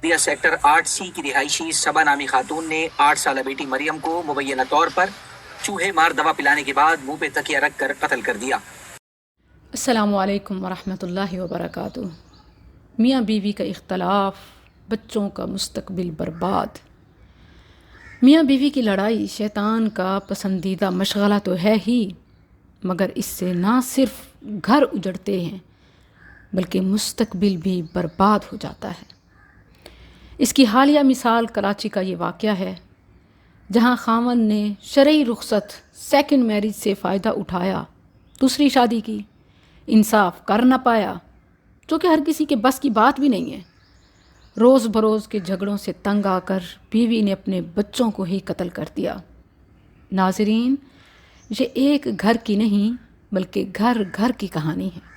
دیا sector 8C کی رہائشی صبا نامی خاتون نے 8 سالہ بیٹی مریم کو مبینہ طور پر چوہے مار دوا پلانے کے بعد منہ پہ تکیہ رکھ کر قتل کر دیا۔ السلام علیکم ورحمۃ اللہ وبرکاتہ۔ میاں بیوی کا اختلاف، بچوں کا مستقبل برباد۔ میاں بیوی کی لڑائی شیطان کا پسندیدہ مشغلہ تو ہے ہی، مگر اس سے نہ صرف گھر اجڑتے ہیں بلکہ مستقبل بھی برباد ہو جاتا ہے۔ اس کی حالیہ مثال کراچی کا یہ واقعہ ہے، جہاں خاوند نے شرعی رخصت سیکنڈ میرج سے فائدہ اٹھایا، دوسری شادی کی، انصاف کر نہ پایا، جو کہ ہر کسی کے بس کی بات بھی نہیں ہے۔ روز بروز کے جھگڑوں سے تنگ آ کر بیوی نے اپنے بچوں کو ہی قتل کر دیا۔ ناظرین، یہ ایک گھر کی نہیں بلکہ گھر گھر کی کہانی ہے۔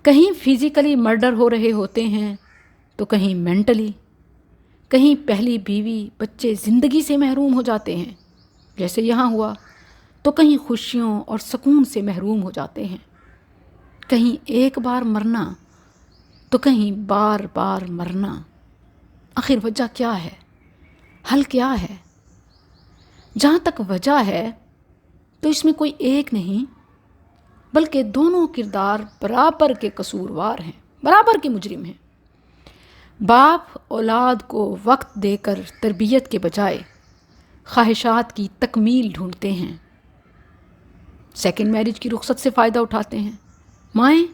کہیں فزیکلی مرڈر ہو رہے ہوتے ہیں تو کہیں مینٹلی، کہیں پہلی بیوی بچے زندگی سے محروم ہو جاتے ہیں جیسے یہاں ہوا، تو کہیں خوشیوں اور سکون سے محروم ہو جاتے ہیں۔ کہیں ایک بار مرنا تو کہیں بار بار مرنا۔ آخر وجہ کیا ہے؟ حل کیا ہے؟ جہاں تک وجہ ہے تو اس میں کوئی ایک نہیں بلکہ دونوں کردار برابر کے قصوروار ہیں، برابر کے مجرم ہیں۔ باپ اولاد کو وقت دے کر تربیت کے بجائے خواہشات کی تکمیل ڈھونڈتے ہیں، سیکنڈ میرج کی رخصت سے فائدہ اٹھاتے ہیں۔ مائیں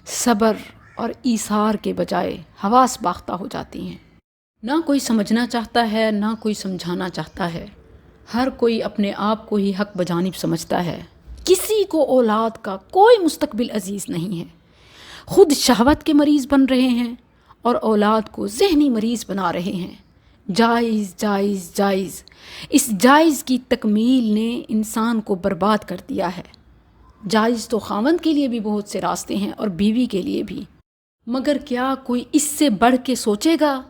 صبر اور ایثار کے بجائے حواس باختہ ہو جاتی ہیں۔ نہ کوئی سمجھنا چاہتا ہے، نہ کوئی سمجھانا چاہتا ہے۔ ہر کوئی اپنے آپ کو ہی حق بجانب سمجھتا ہے۔ کسی کو اولاد کا کوئی مستقبل عزیز نہیں ہے۔ خود شہوت کے مریض بن رہے ہیں اور اولاد کو ذہنی مریض بنا رہے ہیں۔ جائز جائز جائز، اس جائز کی تکمیل نے انسان کو برباد کر دیا ہے۔ جائز تو خاوند کے لیے بھی بہت سے راستے ہیں اور بیوی کے لیے بھی، مگر کیا کوئی اس سے بڑھ کے سوچے گا؟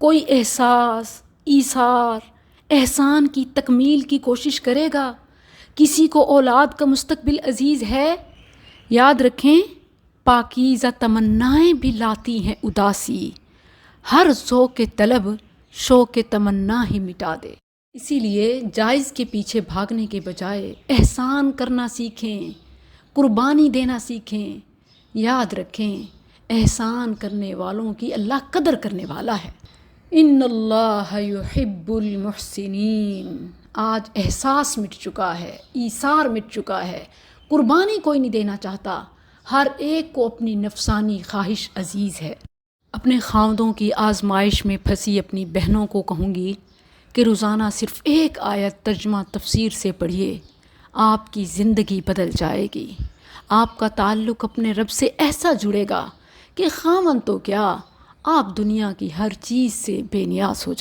کوئی احساس، ایثار، احسان کی تکمیل کی کوشش کرے گا؟ کسی کو اولاد کا مستقبل عزیز ہے؟ یاد رکھیں، پاکیزہ تمنائیں بھی لاتی ہیں اداسی، ہر ذوق طلب شوق تمنا ہی مٹا دے۔ اسی لیے جائز کے پیچھے بھاگنے کے بجائے احسان کرنا سیکھیں، قربانی دینا سیکھیں۔ یاد رکھیں، احسان کرنے والوں کی اللہ قدر کرنے والا ہے۔ ان اللہ یحب المحسنین۔ آج احساس مٹ چکا ہے، ایثار مٹ چکا ہے، قربانی کوئی نہیں دینا چاہتا، ہر ایک کو اپنی نفسانی خواہش عزیز ہے۔ اپنے خاوندوں کی آزمائش میں پھنسی اپنی بہنوں کو کہوں گی کہ روزانہ صرف ایک آیت ترجمہ تفسیر سے پڑھیے، آپ کی زندگی بدل جائے گی۔ آپ کا تعلق اپنے رب سے ایسا جڑے گا کہ خاوند تو کیا، آپ دنیا کی ہر چیز سے بے نیاز ہو جائیں۔